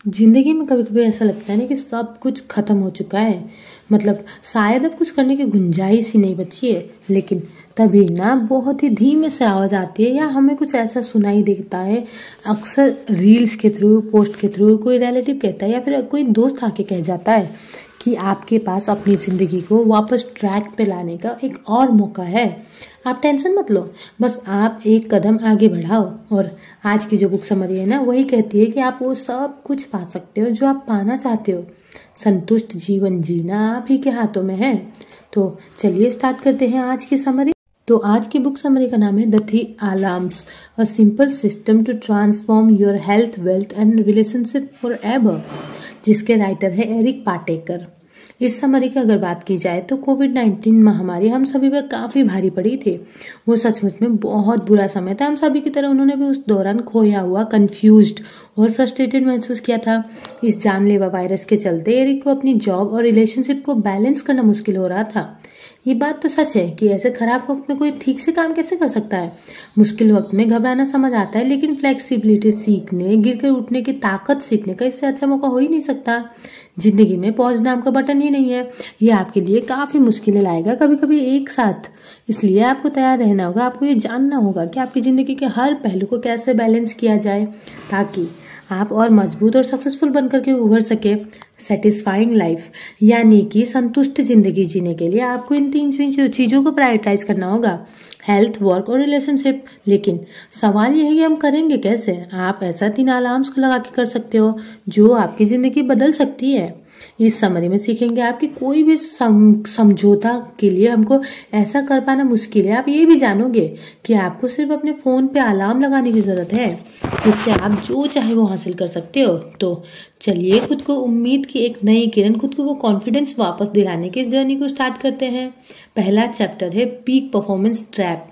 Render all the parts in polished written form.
जिंदगी में कभी कभी ऐसा लगता है ना कि सब कुछ खत्म हो चुका है। मतलब शायद अब कुछ करने की गुंजाइश ही नहीं बची है। लेकिन तभी ना बहुत ही धीमे से आवाज आती है या हमें कुछ ऐसा सुनाई देता है। अक्सर रील्स के थ्रू, पोस्ट के थ्रू कोई रिलेटिव कहता है या फिर कोई दोस्त आके कह जाता है कि आपके पास अपनी ज़िंदगी को वापस ट्रैक पे लाने का एक और मौका है। आप टेंशन मत लो, बस आप एक कदम आगे बढ़ाओ। और आज की जो बुक समरी है ना, वही कहती है कि आप वो सब कुछ पा सकते हो जो आप पाना चाहते हो। संतुष्ट जीवन जीना आप ही के हाथों में है। तो चलिए स्टार्ट करते हैं आज की समरी। तो आज की बुक समरी का नाम है the 3 alarms, a simple system to transform your health, wealth and relationship forever, जिसके राइटर है एरिक पाटेकर। इस समरी की अगर बात की जाए तो कोविड-19 महामारी हम सभी पर काफ़ी भारी पड़ी थी। वो सचमुच में बहुत बुरा समय था। हम सभी की तरह उन्होंने भी उस दौरान खोया हुआ, कंफ्यूज्ड और फ्रस्ट्रेटेड महसूस किया था। इस जानलेवा वायरस के चलते एरिक को अपनी जॉब और रिलेशनशिप को बैलेंस करना मुश्किल हो रहा था। ये बात तो सच है कि ऐसे खराब वक्त में कोई ठीक से काम कैसे कर सकता है। मुश्किल वक्त में घबराना समझ आता है, लेकिन फ्लेक्सिबिलिटी सीखने, गिरकर उठने की ताकत सीखने का इससे अच्छा मौका हो ही नहीं सकता। जिंदगी में पॉज नाम का बटन ही नहीं है। ये आपके लिए काफी मुश्किलें लाएगा, कभी कभी एक साथ। इसलिए आपको तैयार रहना होगा। आपको ये जानना होगा कि आपकी जिंदगी के हर पहलू को कैसे बैलेंस किया जाए ताकि आप और मजबूत और सक्सेसफुल बनकर के उभर सके। सेटिस्फाइंग लाइफ यानी कि संतुष्ट जिंदगी जीने के लिए आपको इन 3 चीजों को प्रायोरिटाइज करना होगा: हेल्थ, वर्क और रिलेशनशिप। लेकिन सवाल यह है कि हम करेंगे कैसे। आप ऐसा 3 अलार्म्स को लगा के कर सकते हो जो आपकी जिंदगी बदल सकती है। इस समरी में सीखेंगे आपकी कोई भी समझौता के लिए हमको ऐसा कर पाना मुश्किल है। आप ये भी जानोगे कि आपको सिर्फ अपने फोन पे अलार्म लगाने की जरूरत है, इससे आप जो चाहे वो हासिल कर सकते हो। तो चलिए खुद को उम्मीद की एक नई किरण, खुद को वो कॉन्फिडेंस वापस दिलाने की इस जर्नी को स्टार्ट करते हैं। पहला चैप्टर है पीक परफॉर्मेंस ट्रैप।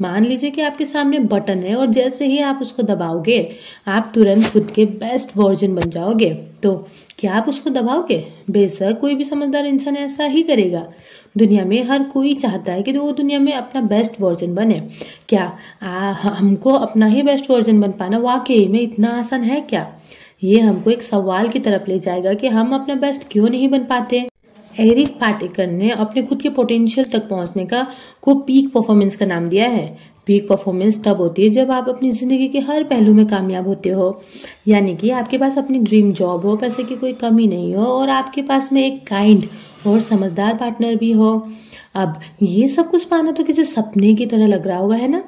मान लीजिए कि आपके सामने बटन है और जैसे ही आप उसको दबाओगे आप तुरंत खुद के बेस्ट वर्जन बन जाओगे। तो क्या आप उसको दबाओगे? बेशक कोई भी समझदार इंसान ऐसा ही करेगा। दुनिया में हर कोई चाहता है कि वो दुनिया में अपना बेस्ट वर्जन बने। क्या हमको अपना ही बेस्ट वर्जन बन पाना वाकई में इतना आसान है क्या? ये हमको एक सवाल की तरफ ले जाएगा कि हम अपना बेस्ट क्यों नहीं बन पाते। एरिक पाटेकर ने अपने खुद के पोटेंशियल तक पहुंचने को पीक परफॉर्मेंस का नाम दिया है। पीक परफॉर्मेंस तब होती है जब आप अपनी जिंदगी के हर पहलू में कामयाब होते हो। यानी कि आपके पास अपनी ड्रीम जॉब हो, पैसे की कोई कमी नहीं हो और आपके पास में एक काइंड और समझदार पार्टनर भी हो। अब ये सब कुछ पाना तो किसी सपने की तरह लग रहा होगा, है ना?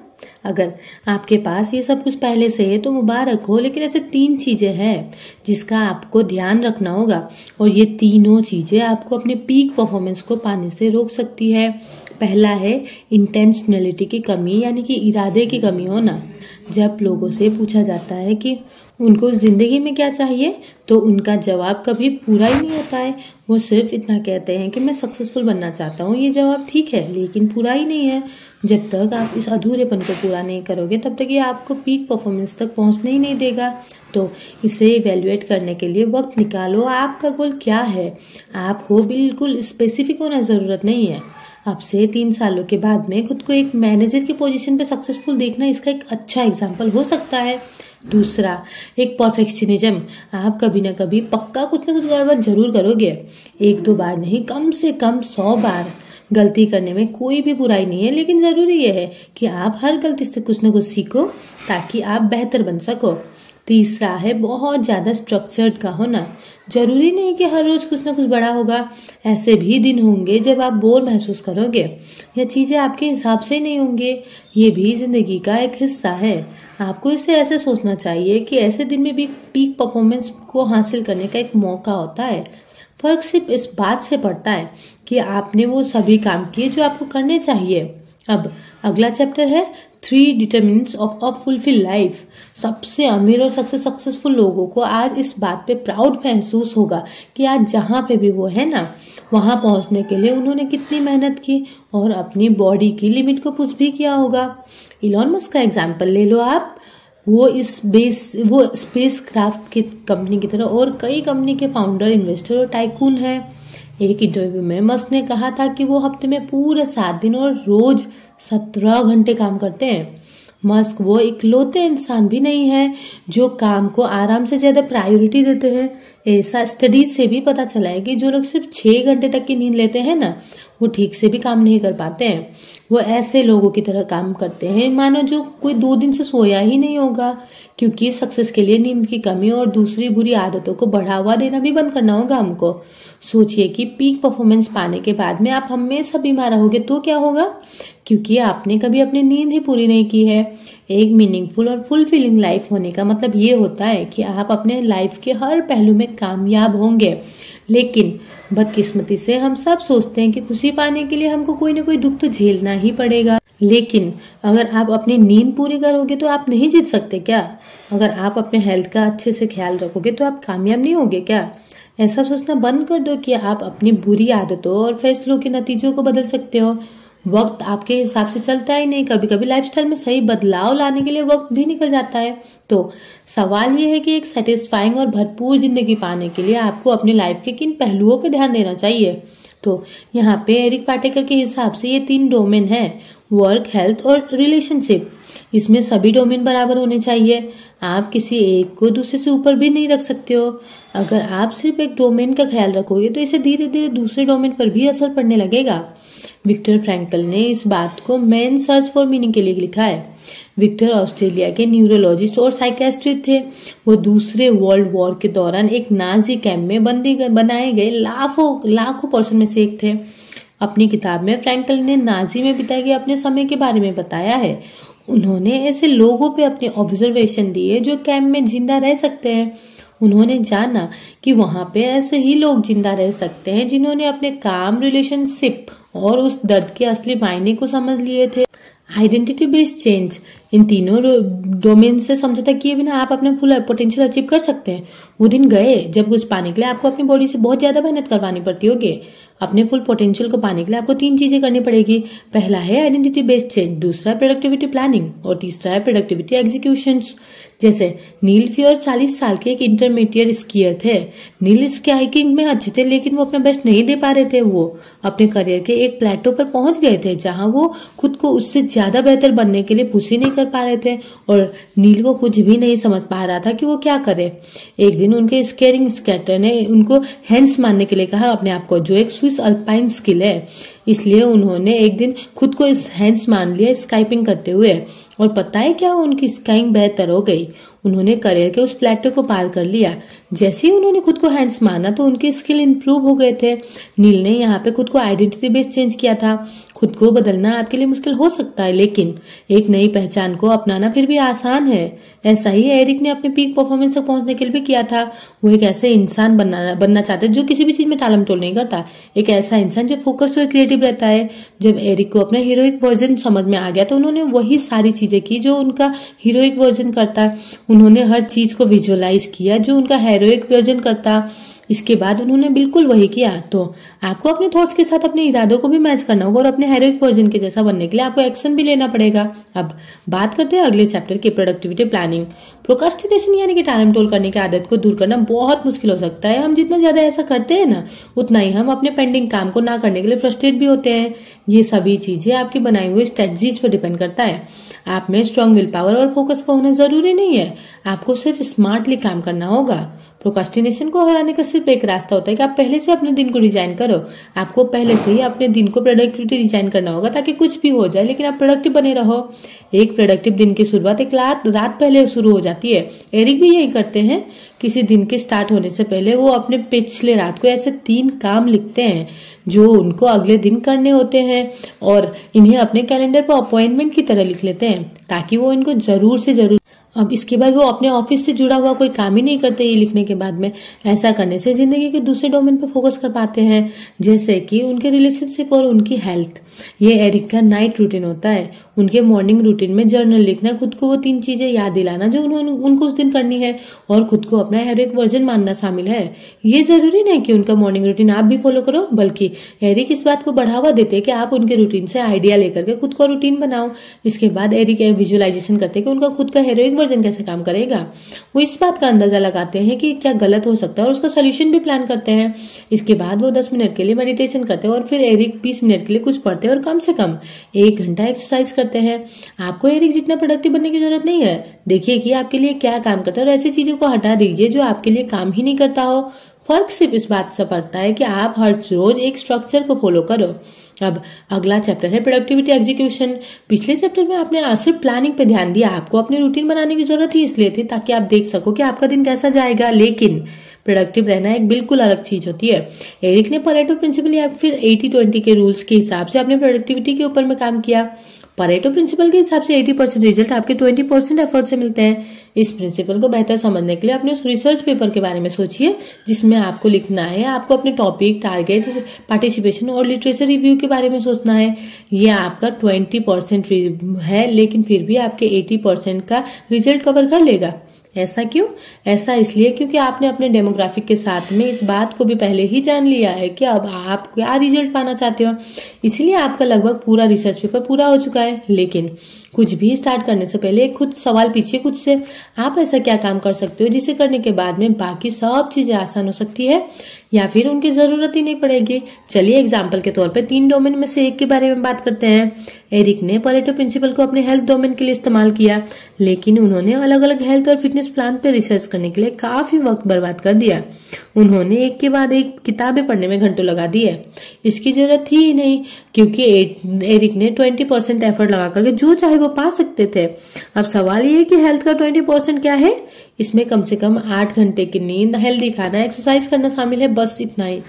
अगर आपके पास ये सब कुछ पहले से है तो मुबारक हो, लेकिन ऐसे 3 चीजें हैं जिसका आपको ध्यान रखना होगा और ये तीनों चीजें आपको अपने पीक परफॉर्मेंस को पाने से रोक सकती है। पहला है इंटेंशनलिटी की कमी, यानी कि इरादे की कमी होना। जब लोगों से पूछा जाता है कि उनको जिंदगी में क्या चाहिए तो उनका जवाब कभी पूरा ही नहीं होता है। वो सिर्फ इतना कहते हैं कि मैं सक्सेसफुल बनना चाहता हूँ। ये जवाब ठीक है, लेकिन पूरा ही नहीं है। जब तक आप इस अधूरेपन को पूरा नहीं करोगे तब तक ये आपको पीक परफॉर्मेंस तक पहुंचने ही नहीं देगा। तो इसे इवेल्युएट करने के लिए वक्त निकालो। आपका गोल क्या है? आपको बिल्कुल स्पेसिफिक होना जरूरत नहीं है। अब से 3 सालों के बाद में खुद को एक मैनेजर की पोजीशन पे सक्सेसफुल देखना इसका एक अच्छा एग्जाम्पल हो सकता है। दूसरा, एक परफेक्शनिज्म। आप कभी ना कभी पक्का कुछ ना कुछ गड़बड़ जरूर करोगे। 1-2 बार नहीं, कम से कम 100 बार। गलती करने में कोई भी बुराई नहीं है, लेकिन जरूरी यह है कि आप हर गलती से कुछ ना कुछ सीखो ताकि आप बेहतर बन सको। तीसरा है बहुत ज्यादा स्ट्रक्चर्ड का होना। जरूरी नहीं कि हर रोज कुछ ना कुछ बड़ा होगा। ऐसे भी दिन होंगे जब आप बोर महसूस करोगे या चीजें आपके हिसाब से ही नहीं होंगे। ये भी जिंदगी का एक हिस्सा है। आपको इसे ऐसे सोचना चाहिए कि ऐसे दिन में भी पीक परफॉर्मेंस को हासिल करने का एक मौका होता है। फर्क सिर्फ इस बात से पड़ता है कि आपने वो सभी काम किए जो आपको करने चाहिए। अब अगला चैप्टर है 3 determinants of a fulfil life. सबसे अमीर और सबसे सक्सेसफुल लोगों को आज इस बात पे प्राउड महसूस होगा कि आज जहां पे भी वो है ना, वहां पहुंचने के लिए उन्होंने कितनी मेहनत की और अपनी बॉडी की लिमिट को पुश भी किया होगा। इलॉन मस्क का एग्जाम्पल ले लो आप। वो स्पेस क्राफ्ट की कंपनी की तरह और कई कंपनी के फाउंडर, इन्वेस्टर और टाइकून हैं। एक इंटरव्यू में मस्क ने कहा था कि वो हफ्ते में पूरे 7 दिन और रोज 17 घंटे काम करते हैं। मस्क वो इकलौते इंसान भी नहीं है जो काम को आराम से ज्यादा प्रायोरिटी देते हैं। ऐसा स्टडीज से भी पता चला है कि जो लोग सिर्फ 6 घंटे तक की नींद लेते हैं ना, वो ठीक से भी काम नहीं कर पाते हैं। वो ऐसे लोगों की तरह काम करते हैं मानो जो कोई 2 दिन से सोया ही नहीं होगा, क्योंकि सक्सेस के लिए नींद की कमी और दूसरी बुरी आदतों को बढ़ावा देना भी बंद करना होगा हमको। सोचिए कि पीक परफॉर्मेंस पाने के बाद में आप हमेशा बीमार रहोगे तो क्या होगा, क्योंकि आपने कभी अपनी नींद ही पूरी नहीं की है। एक मीनिंगफुल और फुलफिलिंग लाइफ होने का मतलब ये होता है कि आप अपने लाइफ के हर पहलू में कामयाब होंगे। लेकिन बदकिस्मती से हम सब सोचते हैं कि खुशी पाने के लिए हमको कोई ना कोई दुख तो झेलना ही पड़ेगा। लेकिन अगर आप अपनी नींद पूरी करोगे तो आप नहीं जीत सकते क्या? अगर आप अपने हेल्थ का अच्छे से ख्याल रखोगे तो आप कामयाब नहीं होगे क्या? ऐसा सोचना बंद कर दो कि आप अपनी बुरी आदतों और फैसलों के नतीजों को बदल सकते हो। वक्त आपके हिसाब से चलता ही नहीं, कभी कभी लाइफस्टाइल में सही बदलाव लाने के लिए वक्त भी निकल जाता है। तो सवाल ये है कि एक सेटिस्फाइंग और भरपूर जिंदगी पाने के लिए आपको अपनी लाइफ के किन पहलुओं पे ध्यान देना चाहिए। तो यहाँ पे एरिक पाटेकर के हिसाब से ये 3 डोमेन है, वर्क, हेल्थ और रिलेशनशिप। इसमें सभी डोमेन बराबर होने चाहिए। आप किसी एक को दूसरे से ऊपर भी नहीं रख सकते हो। अगर आप सिर्फ एक डोमेन का ख्याल रखोगे तो इसे धीरे धीरे दूसरे डोमेन पर भी असर पड़ने लगेगा। विक्टर फ्रैंकल ने इस बात को मैन सर्च फॉर मीनिंग के लिए लिखा है। विक्टर ऑस्ट्रेलिया के न्यूरोलॉजिस्ट और साइकेट्रिस्ट थे। वो दूसरे वर्ल्ड वॉर के दौरान एक नाजी कैंप में बंदी बनाए गए लाखों पर्सन में से एक थे। अपनी किताब में फ्रैंकल ने नाजी में बिताए गए अपने समय के बारे में बताया है। उन्होंने ऐसे लोगों पे अपने ऑब्जर्वेशन दिए जो कैंप में जिंदा रह सकते हैं। उन्होंने जाना कि वहां पे ऐसे ही लोग जिंदा रह सकते हैं जिन्होंने अपने काम, रिलेशनशिप और उस दर्द के असली मायने को समझ लिए थे। आइडेंटिटी बेस्ड चेंज, इन तीनों डोमेन से समझौता किए बिना आप अपना फुल पोटेंशियल अचीव कर सकते हैं। वो दिन गए जब कुछ पाने के लिए आपको अपनी बॉडी से बहुत ज्यादा मेहनत करवानी पड़ती होगी। अपने फुल पोटेंशियल को पाने के लिए आपको 3 चीजें करनी पड़ेगी। पहला है आइडेंटिटी बेस्ड चेंज, दूसरा है प्रोडक्टिविटी प्लानिंग और तीसरा है प्रोडक्टिविटी एग्जीक्यूशंस। जैसे नील फियर 40 साल के एक इंटरमीडिएट स्कीयर थे। नील स्काइकिंग में अच्छे थे लेकिन वो अपना बेस्ट नहीं दे पा रहे थे। वो अपने करियर के एक प्लेटो पर पहुंच गए थे जहां वो खुद को उससे ज्यादा बेहतर बनने के लिए पुश ही नहीं कर पा रहे थे और नील को कुछ भी नहीं समझ पा रहा था कि वो क्या करे। एक दिन उनके स्केरिंग स्केटर ने उनको हैंड्स मारने के लिए कहा अपने आप को, जो एक स्विस अल्पाइन स्किल है। इसलिए उन्होंने एक दिन खुद को इस हैंड्स मान लिया स्काइपिंग करते हुए, और पता है क्या, उनकी स्काइंग बेहतर हो गई। उन्होंने करियर के उस प्लेटो को पार कर लिया। जैसे ही उन्होंने खुद को हैंड्स माना तो उनके स्किल इंप्रूव हो गए थे। नील ने यहाँ पे खुद को आइडेंटिटी बेस्ड चेंज किया था। खुद को बदलना आपके लिए मुश्किल हो सकता है लेकिन एक नई पहचान को अपनाना फिर भी आसान है। ऐसा ही एरिक ने अपने पीक परफॉर्मेंस तक पहुंचने के लिए भी किया था। वो एक ऐसे इंसान बनना चाहते जो किसी भी चीज में टालम टोल नहीं करता, एक ऐसा इंसान जो फोकस्ड और क्रिएटिव रहता है। जब एरिक को अपना हीरोइक वर्जन समझ में आ गया तो उन्होंने वही सारी चीजें की जो उनका हीरोइक वर्जन करता। उन्होंने हर चीज को विजुअलाइज किया जो उनका हीरोइक वर्जन करता। इसके बाद उन्होंने बिल्कुल वही किया। तो आपको अपने थॉट्स के साथ अपने इरादों को भी मैच करना होगा और अपने हीरोइक वर्जन के जैसा बनने के लिए आपको एक्शन भी लेना पड़ेगा। अब बात करते हैं अगले चैप्टर की, प्रोडक्टिविटी प्लानिंग। प्रोक्रास्टिनेशन यानी कि टालम टोल करने की आदत को दूर करना बहुत मुश्किल हो सकता है। हम जितना ज्यादा ऐसा करते हैं ना, उतना ही हम अपने पेंडिंग काम को ना करने के लिए फ्रस्ट्रेट भी होते हैं। ये सभी चीजें आपकी बनाई हुई स्ट्रेटजीज पर डिपेंड करता है। आप में स्ट्रॉन्ग विल पावर और फोकस का होना जरूरी नहीं है, आपको सिर्फ स्मार्टली काम करना होगा। प्रोक्रास्टिनेशन को हराने का सिर्फ एक रास्ता होता है कि आप पहले से अपने दिन को डिजाइन करो। आपको पहले से ही अपने दिन को प्रोडक्टिविटी डिजाइन करना होगा ताकि कुछ भी हो जाए लेकिन आप प्रोडक्टिव बने रहो। एक प्रोडक्टिव दिन की शुरुआत एक रात पहले शुरू हो जाती है। एरिक भी यही करते हैं। किसी दिन के स्टार्ट होने से पहले वो अपने पिछले रात को ऐसे 3 काम लिखते हैं जो उनको अगले दिन करने होते हैं और इन्हें अपने कैलेंडर पर अपॉइंटमेंट की तरह लिख लेते हैं ताकि वो इनको जरूर से जरूर। अब इसके बाद वो अपने ऑफिस से जुड़ा हुआ कोई काम ही नहीं करते ये लिखने के बाद में। ऐसा करने से जिंदगी के दूसरे डोमेन पर फोकस कर पाते हैं, जैसे कि उनके रिलेशनशिप और उनकी हेल्थ। ये एरिक का नाइट रूटीन होता है। उनके मॉर्निंग रूटीन में जर्नल लिखना, खुद को वो 3 चीजें याद दिलाना जो उनको उस दिन करनी है और खुद को अपना हेरोइक वर्जन मानना शामिल है। ये जरूरी नहीं कि उनका मॉर्निंग रूटीन आप भी फॉलो करो, बल्कि एरिक इस बात को बढ़ावा देते हैं कि आप उनके रूटीन से आइडिया लेकर के खुद को रूटीन बनाओ। इसके बाद एरिक विजुअलाइजेशन करते हैं कि उनका खुद का हेरोइक वर्जन कैसे काम करेगा। वो इस बात का अंदाजा लगाते हैं कि क्या गलत हो सकता है और उसका सोल्यूशन भी प्लान करते हैं। इसके बाद वो 10 मिनट के लिए मेडिटेशन करते हैं और फिर एरिक 20 मिनट के लिए कुछ पढ़ते पढ़ते हैं और कम से कम 1 घंटा एक्सरसाइज करते हैं। आपको एरिक जितना प्रोडक्टिव बनने की जरूरत नहीं है। देखिए कि आपके लिए क्या काम करता है और ऐसी चीजों को हटा दीजिए जो आपके लिए काम ही नहीं करता हो। फर्क सिर्फ इस बात से पड़ता है कि आप हर रोज एक स्ट्रक्चर को फॉलो करो। अब अगला चैप्टर है प्रोडक्टिविटी एग्जीक्यूशन। पिछले चैप्टर में आपने सिर्फ प्लानिंग पे ध्यान दिया। आपको अपनी रूटीन बनाने की जरूरत ही इसलिए थी ताकि आप देख सको कि आपका दिन कैसा जाएगा, लेकिन प्रोडक्टिव रहना एक बिल्कुल अलग चीज होती है। एरिक ने परेटो प्रिंसिपल या फिर 80-20 के रूल्स के हिसाब से अपने प्रोडक्टिविटी के ऊपर में काम किया। परेटो प्रिंसिपल के हिसाब से 80% रिजल्ट आपके 20% एफर्ट से मिलते हैं। इस प्रिंसिपल को बेहतर समझने के लिए अपने उस रिसर्च पेपर के बारे में सोचिए जिसमें आपको लिखना है। आपको अपने टॉपिक, टारगेट, पार्टिसिपेशन और लिटरेचर रिव्यू के बारे में सोचना है। ये आपका 20% है, लेकिन फिर भी आपके 80% का रिजल्ट कवर कर लेगा। ऐसा क्यों? ऐसा इसलिए क्योंकि आपने अपने डेमोग्राफिक के साथ में इस बात को भी पहले ही जान लिया है कि अब आप क्या रिजल्ट पाना चाहते हो। इसीलिए आपका लगभग पूरा रिसर्च पेपर पूरा हो चुका है। लेकिन कुछ भी स्टार्ट करने से पहले खुद सवाल पूछिए खुद से, आप ऐसा क्या काम कर सकते हो जिसे करने के बाद में बाकी सब चीजें आसान हो सकती है या फिर उनकी जरूरत ही नहीं पड़ेगी। चलिए एग्जाम्पल के तौर पे 3 डोमेन में से एक के बारे में बात करते हैं। एरिक ने परेटो प्रिंसिपल को अपने हेल्थ डोमेन के लिए इस्तेमाल किया, लेकिन उन्होंने अलग अलग हेल्थ और फिटनेस प्लान पे रिसर्च करने के लिए काफी वक्त बर्बाद कर दिया। उन्होंने एक के बाद एक किताबें पढ़ने में घंटों लगा दिए। इसकी जरूरत थी ही नहीं, क्योंकि एरिक ने 20% एफर्ट लगा करके जो चाहे वो पा सकते थे। अब सवाल ये है कि हेल्थ का 20% क्या है? इसमें कम से कम 8 घंटे की नींद, हेल्दी खाना, एक्सरसाइज करना शामिल है, बस इतना ही।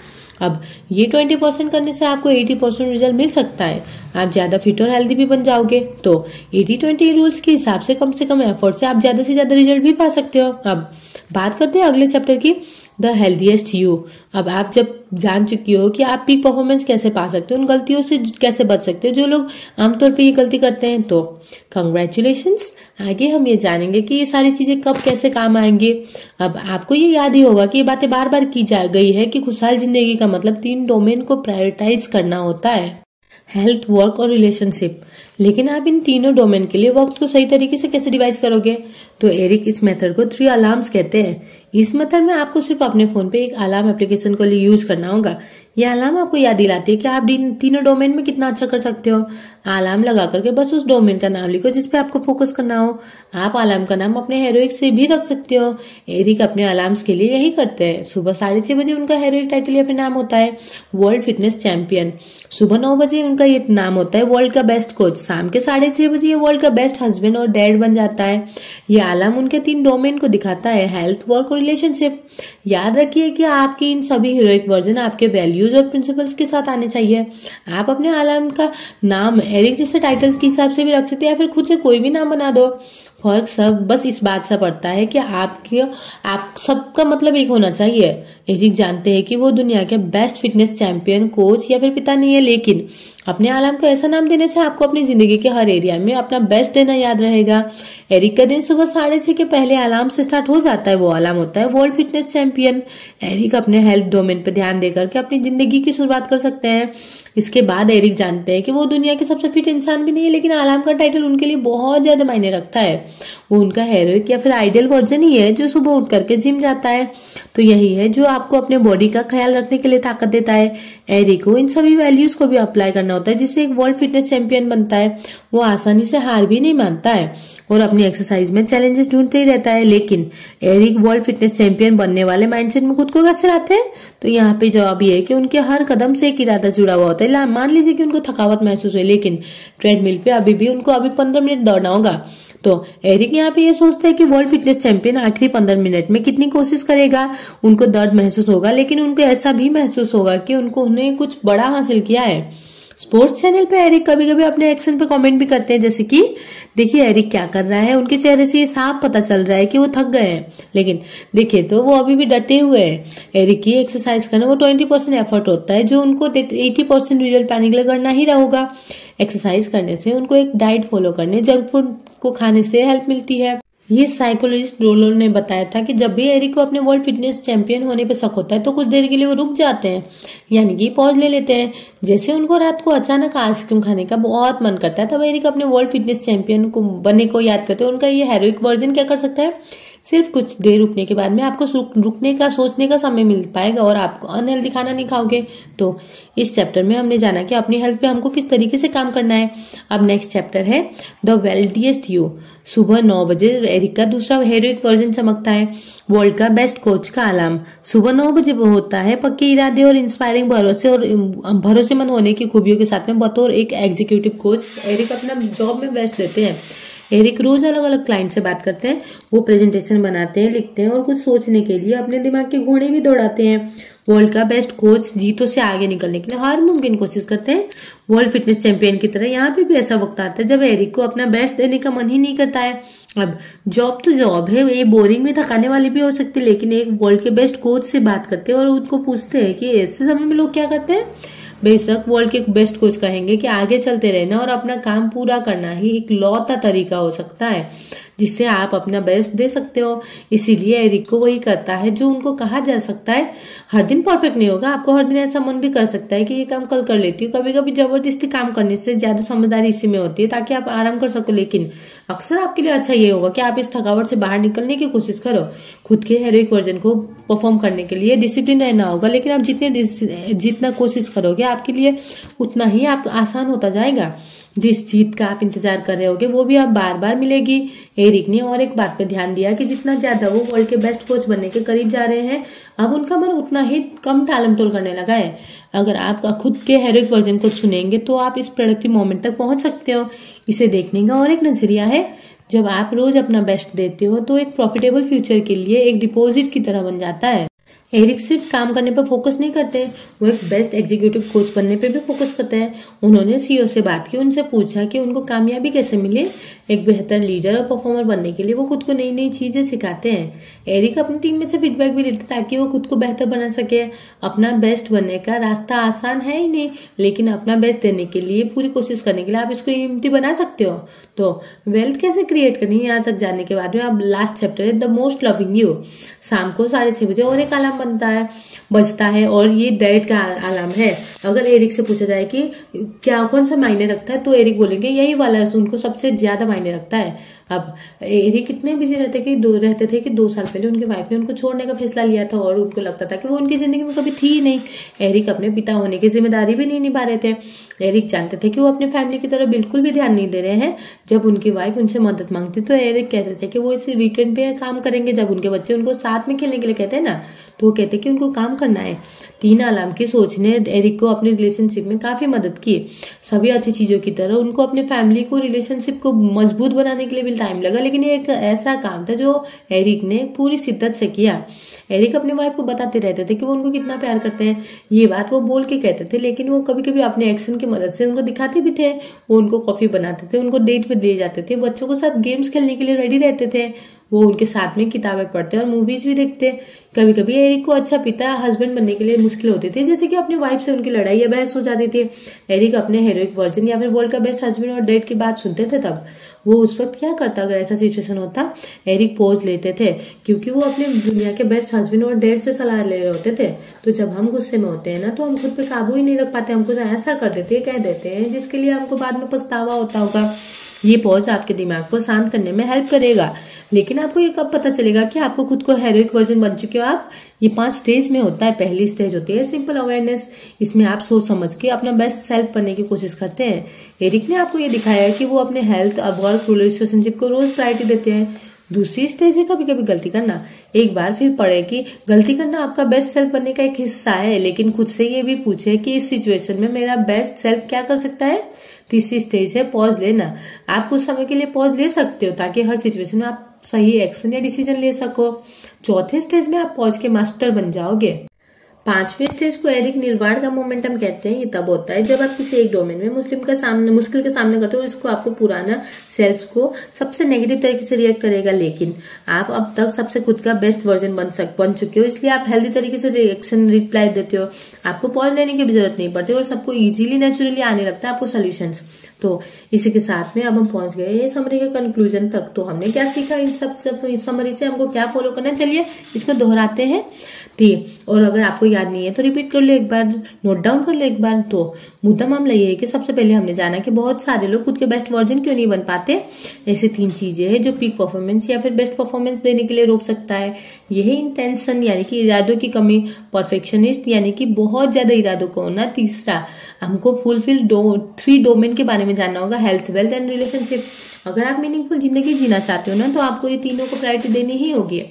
अब ये 20% करने से आपको 80% रिजल्ट मिल सकता है। आप ज्यादा फिट और हेल्दी भी बन जाओगे। तो 80-20 रूल्स के हिसाब से कम एफर्ट से आप ज्यादा से ज्यादा रिजल्ट भी पा सकते हो। अब बात करते हैं अगले चैप्टर की, द हेल्दीएस्ट यू। अब आप जब जान चुकी हो कि आप पीक परफॉर्मेंस कैसे पा सकते हो, उन गलतियों से कैसे बच सकते हो जो लोग आमतौर पे ये गलती करते हैं, तो कंग्रेचुलेशंस। आगे हम ये जानेंगे कि ये सारी चीजें कब कैसे काम आएंगी। अब आपको ये याद ही होगा कि ये बातें बार बार की जा गई है कि खुशहाल जिंदगी का मतलब 3 डोमेन को प्रायोरिटाइज करना होता है, हेल्थ, वर्क और रिलेशनशिप। लेकिन आप इन तीनों डोमेन के लिए वक्त को सही तरीके से कैसे डिवाइड करोगे? तो एरिक इस मेथड को 3 अलार्म्स कहते हैं। इस मेथड में आपको सिर्फ अपने फोन पे एक अलार्म एप्लीकेशन को यूज करना होगा। यह अलार्म आपको याद दिलाती है कि आप तीनों डोमेन में कितना अच्छा कर सकते हो। अलार्म लगा करके बस उस डोमेन का नाम लिखो जिसपे आपको फोकस करना हो। आप अलार्म का नाम अपने हेरोइक से भी रख सकते हो। एरिक अपने अलार्म्स के लिए यही करते हैं। सुबह 6:30 बजे उनका हेरोइक टाइटल या फिर नाम होता है वर्ल्ड फिटनेस चैंपियन। सुबह 9 बजे उनका ये नाम होता है वर्ल्ड का बेस्ट कोच। शाम के 6:30 बजे ये वर्ल्ड का बेस्ट हस्बैंड और डैड बन जाता है। ये अलार्म उनके 3 डोमेन को दिखाता है, हेल्थ, वर्क और रिलेशनशिप। याद रखिए कि आपकी इन सभी हीरोइक वर्जन आपके वैल्यूज और प्रिंसिपल्स के साथ आने चाहिए। आप अपने अलार्म का नाम एरिक जैसे टाइटल्स के हिसाब से भी रख सकते हैं या फिर खुद से कोई भी नाम बना दो। फर्क सब बस इस बात से पड़ता है कि आप सबका मतलब एक होना चाहिए। एरिक जानते हैं कि वो दुनिया के बेस्ट फिटनेस चैंपियन, कोच या फिर पिता नहीं है, लेकिन अपने अलार्म को ऐसा नाम देने से आपको अपनी जिंदगी के हर एरिया में अपना बेस्ट देना याद रहेगा। एरिक का दिन सुबह 6:30 के पहले अलार्म से स्टार्ट हो जाता है। वो अलार्म होता है वर्ल्ड फिटनेस चैंपियन। एरिक अपने हेल्थ डोमेन पर ध्यान देकर के अपनी जिंदगी की शुरुआत कर सकते हैं। इसके बाद एरिक जानते हैं कि वो दुनिया के सबसे फिट इंसान भी नहीं है, लेकिन अलार्म का टाइटल उनके लिए बहुत ज्यादा मायने रखता है। वो उनका हेरोइक या फिर आइडियल वर्जन ही है जो सुबह उठ करके जिम जाता है। तो यही है जो आपको अपने बॉडी का ख्याल रखने के लिए ताकत देता है। एरिक को इन सभी वैल्यूज को भी अप्लाई करना होता है जिससे एक वर्ल्ड फिटनेस चैंपियन बनता है। वो आसानी से हार भी नहीं मानता है और अपनी एक्सरसाइज में चैलेंजेस ढूंढते ही रहता है। लेकिन एरिक वर्ल्ड फिटनेस चैंपियन बनने वाले माइंडसेट में खुद को कैसे लाते हैं? तो यहाँ पे जवाब ये है कि उनके हर कदम से एक इरादा जुड़ा हुआ होता है। मान लीजिए कि उनको थकावट महसूस हुई, लेकिन ट्रेडमिल पे अभी 15 मिनट दौड़ना होगा। तो एरिक यहाँ पे ये सोचते हैं कि वर्ल्ड फिटनेस चैंपियन आखिरी 15 मिनट में कितनी कोशिश करेगा। उनको दर्द महसूस होगा, लेकिन उनको ऐसा भी महसूस होगा कि उन्होंने कुछ बड़ा हासिल किया है। स्पोर्ट्स चैनल पे एरिक कभी कभी अपने एक्शन पे कमेंट भी करते हैं, जैसे कि देखिए एरिक क्या कर रहा है। उनके चेहरे से ये साफ पता चल रहा है कि वो थक गए हैं, लेकिन देखिए तो वो अभी भी डटे हुए हैं। एरिक की एक्सरसाइज करना वो 20% एफर्ट होता है जो उनको 80% रिजल्ट पाने के लिए करना ही होगा। एक्सरसाइज करने से उनको एक डाइट फॉलो करने, जंक फूड को खाने से हेल्प मिलती है। ये साइकोलॉजिस्ट रोलो ने बताया था कि जब भी एरिक को अपने वर्ल्ड फिटनेस चैंपियन होने पे शक होता है तो कुछ देर के लिए वो रुक जाते हैं, यानी कि पॉज ले लेते हैं। जैसे उनको रात को अचानक आइसक्रीम खाने का बहुत मन करता है, तब एरिक अपने वर्ल्ड फिटनेस चैंपियन को बनने को याद करते हैं। उनका ये हेरोइक वर्जन क्या कर सकता है? सिर्फ कुछ देर रुकने के बाद में आपको रुकने का सोचने का समय मिल पाएगा और आपको अनहेल्दी खाना नहीं खाओगे। तो इस चैप्टर में हमने जाना कि अपनी हेल्थ पे हमको किस तरीके से काम करना है। अब नेक्स्ट चैप्टर है द वेल्थिएस्ट यू। सुबह 9 बजे एरिक का दूसरा हीरोइक वर्जन चमकता है। वर्ल्ड का बेस्ट कोच का अलार्म सुबह 9 बजे होता है। पक्के इरादे और इंस्पायरिंग भरोसे और भरोसेमंद होने की खूबियों के साथ में बतौर एक एग्जीक्यूटिव कोच एरिक अपना जॉब में बेस्ट देते हैं। एरिक रोज अलग अलग क्लाइंट से बात करते हैं। वो प्रेजेंटेशन बनाते हैं, लिखते हैं और कुछ सोचने के लिए अपने दिमाग के घोड़े भी दौड़ाते हैं। वर्ल्ड का बेस्ट कोच जीतों से आगे निकलने के लिए हर मुमकिन कोशिश करते हैं। वर्ल्ड फिटनेस चैंपियन की तरह यहाँ पे भी ऐसा वक्त आता है जब एरिक को अपना बेस्ट देने का मन ही नहीं करता है। अब जॉब तो जॉब है, ये बोरिंग भी थकाने वाली भी हो सकती है, लेकिन एक वर्ल्ड के बेस्ट कोच से बात करते हैं और उनको पूछते हैं कि ऐसे समय में लोग क्या करते हैं। बेशक वर्ल्ड के बेस्ट कोच कहेंगे कि आगे चलते रहना और अपना काम पूरा करना ही एक लौता तरीका हो सकता है जिससे आप अपना बेस्ट दे सकते हो। इसीलिए एरिक को वही करता है जो उनको कहा जा सकता है। हर दिन परफेक्ट नहीं होगा, आपको हर दिन ऐसा मन भी कर सकता है कि ये काम कल कर लेती हूँ। कभी कभी जबरदस्ती काम करने से ज्यादा समझदारी इसी में होती है ताकि आप आराम कर सको, लेकिन अक्सर आपके लिए अच्छा ये होगा कि आप इस थकावट से बाहर निकलने की कोशिश करो। खुद के हेरोइक वर्जन को परफॉर्म करने के लिए डिसिप्लिन रहना होगा, लेकिन आप जितना कोशिश करोगे आपके लिए उतना ही आप आसान होता जाएगा। जिस जीत का आप इंतजार कर रहे होगे वो भी आप बार बार मिलेगी। एरिक ने और एक बात पे ध्यान दिया कि जितना ज्यादा वो वर्ल्ड के बेस्ट कोच बनने के करीब जा रहे हैं, अब उनका मन उतना ही कम टालमटोल करने लगा है। अगर आप खुद के हेरोइक वर्जन को चुनेंगे तो आप इस प्रोडक्टिव मोमेंट तक पहुंच सकते हो। इसे देखने का और एक नजरिया है, जब आप रोज अपना बेस्ट देते हो तो एक प्रॉफिटेबल फ्यूचर के लिए एक डिपॉजिट की तरह बन जाता है। एरिक सिर्फ काम करने पर फोकस नहीं करते, वो एक बेस्ट एग्जीक्यूटिव कोच बनने पे भी फोकस करते हैं। उन्होंने सीईओ से बात की, उनसे पूछा कि उनको कामयाबी कैसे मिले। एक बेहतर लीडर और परफॉर्मर बनने के लिए वो खुद को नई नई चीजें सिखाते हैं। एरिक अपनी टीम में से फीडबैक भी लेते ताकि वो खुद को बेहतर बना सके। अपना बेस्ट बनने का रास्ता आसान है ही नहीं, लेकिन अपना बेस्ट देने के लिए पूरी कोशिश करने के लिए आप इसको हिम्मती बना सकते हो। तो वेल्थ कैसे क्रिएट करनी है, यहाँ तक जानने के बाद में अब लास्ट चैप्टर है द मोस्ट लविंग यू। शाम को 6:30 बजे और एक अलार्म बजता है और ये डैड का अलार्म है। अगर एरिक से पूछा जाए कि क्या कौन सा मायने रखता है तो एरिक बोलेंगे यही वाला उनको सबसे ज्यादा मायने रखता है। अब एरिक इतने बिजी रहते थे कि 2 साल पहले उनकी वाइफ ने उनको छोड़ने का फैसला लिया था और उनको लगता था कि वो उनकी जिंदगी में कभी थी ही नहीं। एरिक अपने पिता होने की जिम्मेदारी भी नहीं निभा रहे थे। एरिक जानते थे कि वो अपने फैमिली की तरफ बिल्कुल भी ध्यान नहीं दे रहे हैं। जब उनकी वाइफ उनसे मदद मांगती तो एरिक कहते थे कि वो इस वीकेंड पे काम करेंगे। जब उनके बच्चे उनको साथ में खेलने के लिए कहते हैं ना, तो वो कहते कि उनको काम करना है। 3 अलार्म की सोच ने एरिक को अपनी रिलेशनशिप में काफी मदद की। सभी अच्छी चीजों की तरह उनको अपने फैमिली को रिलेशनशिप को मजबूत बनाने के लिए भी टाइम लगा, लेकिन ये एक ऐसा काम था जो एरिक ने पूरी शिद्दत से किया। एरिक अपने वाइफ को बताते रहते थे कि वो उनको कितना प्यार करते हैं। ये बात वो बोल के कहते थे, लेकिन वो कभी कभी अपने एक्शन की मदद से उनको दिखाते भी थे। वो उनको कॉफी बनाते थे, उनको डेट पे ले जाते थे, बच्चों के साथ गेम्स खेलने के लिए रेडी रहते थे। वो उनके साथ में किताबें पढ़ते और मूवीज भी देखते। कभी कभी एरिक को अच्छा पिता हस्बैंड बनने के लिए मुश्किल होती थी, जैसे कि अपनी वाइफ से उनकी लड़ाई या बहस हो जाती थी। एरिक अपने हीरोइक वर्जन या फिर वर्ल्ड का बेस्ट हस्बैंड और डैड की बात सुनते थे। तब वो उस वक्त क्या करता अगर ऐसा सिचुएशन होता? एरिक पॉज लेते थे, क्योंकि वो अपने दुनिया के बेस्ट हस्बैंड और डैड से सलाह ले रहे होते थे। तो जब हम गुस्से में होते हैं ना, तो हम खुद पे काबू ही नहीं रख पाते, हमको ऐसा कर देते हैं, कह देते हैं, जिसके लिए हमको बाद में पछतावा होता होगा। ये पॉज आपके दिमाग को शांत करने में हेल्प करेगा। लेकिन आपको ये कब पता चलेगा कि आपको खुद को हेरोइक वर्जन बन चुके हो आप? ये 5 स्टेज में होता है। पहली स्टेज होती है सिंपल अवेयरनेस। इसमें आप सोच समझ के अपना बेस्ट सेल्फ बनने की कोशिश करते हैं। एरिक ने आपको ये दिखाया है कि वो अपने हेल्थ और वर्क रिलेशनशिप को रोज प्रायोरिटी देते हैं। दूसरी स्टेज है कभी कभी गलती करना। एक बार फिर पढ़े कि गलती करना आपका बेस्ट सेल्फ बनने का एक हिस्सा है, लेकिन खुद से ये भी पूछे कि इस सिचुएशन में मेरा बेस्ट सेल्फ क्या कर सकता है। तीसरी स्टेज है पॉज लेना। आप कुछ समय के लिए पॉज ले सकते हो ताकि हर सिचुएशन में आप सही एक्शन या डिसीजन ले सको। चौथे स्टेज में आप पॉज के मास्टर बन जाओगे। 5वें स्टेज को एरिक निर्वाण का मोमेंटम कहते हैं। ये तब होता है जब आप किसी एक डोमेन में मुश्किल के सामने करते हो और इसको आपको पुराना सेल्फ को सबसे नेगेटिव तरीके से रिएक्ट करेगा, लेकिन आप अब तक सबसे खुद का बेस्ट वर्जन बन चुके हो, इसलिए आप हेल्दी तरीके से रिप्लाई देते हो। आपको पॉज लेने की भी जरूरत नहीं पड़ती और सबको इजीली नेचुरली आने लगता है आपको सोल्यूशंस। तो इसी के साथ में अब हम पहुंच गए हैं समरी के कंक्लूजन तक। तो हमने क्या सीखा इन सब समरी से, हमको क्या फॉलो करना, चलिए इसको दोहराते हैं। ठीक, और अगर आपको याद नहीं है तो रिपीट कर लो एक बार, नोट डाउन कर लो एक बार। तो मुद्दा मामला ये है कि सबसे पहले हमने जाना कि बहुत सारे लोग खुद के बेस्ट वर्जन क्यों नहीं बन पाते। ऐसे 3 चीजें हैं जो पीक परफॉर्मेंस या फिर बेस्ट परफॉर्मेंस देने के लिए रोक सकता है। यह इंटेंशन यानी कि इरादों की कमी, परफेक्शनिस्ट यानी कि बहुत ज्यादा इरादों को होना। तीसरा, हमको फुलफिल 3 डोमेन के बारे में जानना होगा, हेल्थ, वेल्थ एंड रिलेशनशिप। अगर आप मीनिंगफुल जिंदगी जीना चाहते हो ना तो आपको ये तीनों को प्रायोरिटी देनी ही होगी।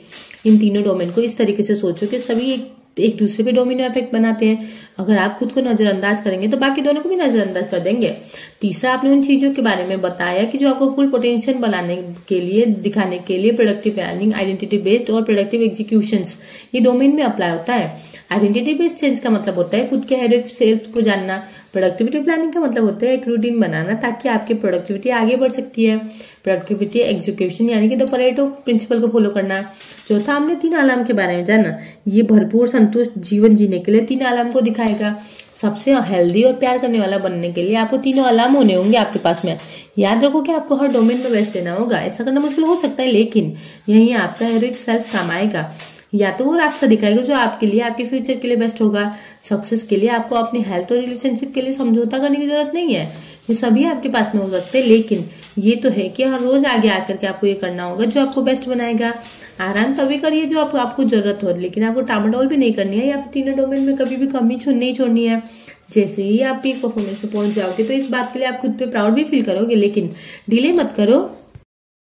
इन तीनों डोमेन को इस तरीके से सोचो कि सभी एक दूसरे पे डोमिनो इफेक्ट बनाते हैं। अगर आप खुद को नजरअंदाज करेंगे तो बाकी दोनों को भी नजरअंदाज कर देंगे। तीसरा, आपने उन चीजों के बारे में बताया कि जो आपको फुल पोटेंशियल बनाने के लिए, दिखाने के लिए प्रोडक्टिव प्लानिंग, आइडेंटिटी बेस्ड और प्रोडक्टिव एग्जीक्यूशंस ये डोमेन में अप्लाई होता है। आइडेंटिटी बेस्ड चेंज का मतलब होता है खुद के हेरोइक सेल्फ को जानना। प्रोडक्टिविटी प्लानिंग का मतलब होता है एक रूटीन बनाना ताकि आपकी प्रोडक्टिविटी आगे बढ़ सकती है। प्रोडक्टिविटी एग्जीक्यूशन यानी कि द परेटो प्रिंसिपल को फॉलो करना। चौथा, हमने 3 आयाम के बारे में जाना। ये भरपूर संतुष्ट जीवन जीने के लिए 3 आयाम को दिखाएगा। सबसे हेल्दी और प्यार करने वाला बनने के लिए आपको 3 आयाम होने होंगे आपके पास में। याद रखो कि आपको हर डोमेन में बेस्ट देना होगा। ऐसा करना मुश्किल हो सकता है लेकिन यही आपका हेरोइक सेल्फ काम आएगा। या तो वो रास्ता दिखाएगा जो आपके लिए, आपके फ्यूचर के लिए बेस्ट होगा। सक्सेस के लिए आपको अपनी हेल्थ और रिलेशनशिप के लिए समझौता करने की जरूरत नहीं है। ये सभी आपके पास में हो सकते हैं लेकिन ये तो है कि हर रोज आगे आकर के आपको ये करना होगा जो आपको बेस्ट बनाएगा। आराम तभी करिए जो आपको जरूरत हो, लेकिन आपको टामाटोल भी नहीं करनी है या फिर तीनों डोमेन में कभी भी कमी नहीं छोड़नी है। जैसे ही आप पीक परफॉर्मेंस में पहुंच जाओगे तो इस बात के लिए आप खुद पे प्राउड भी फील करोगे, लेकिन डिले मत करो।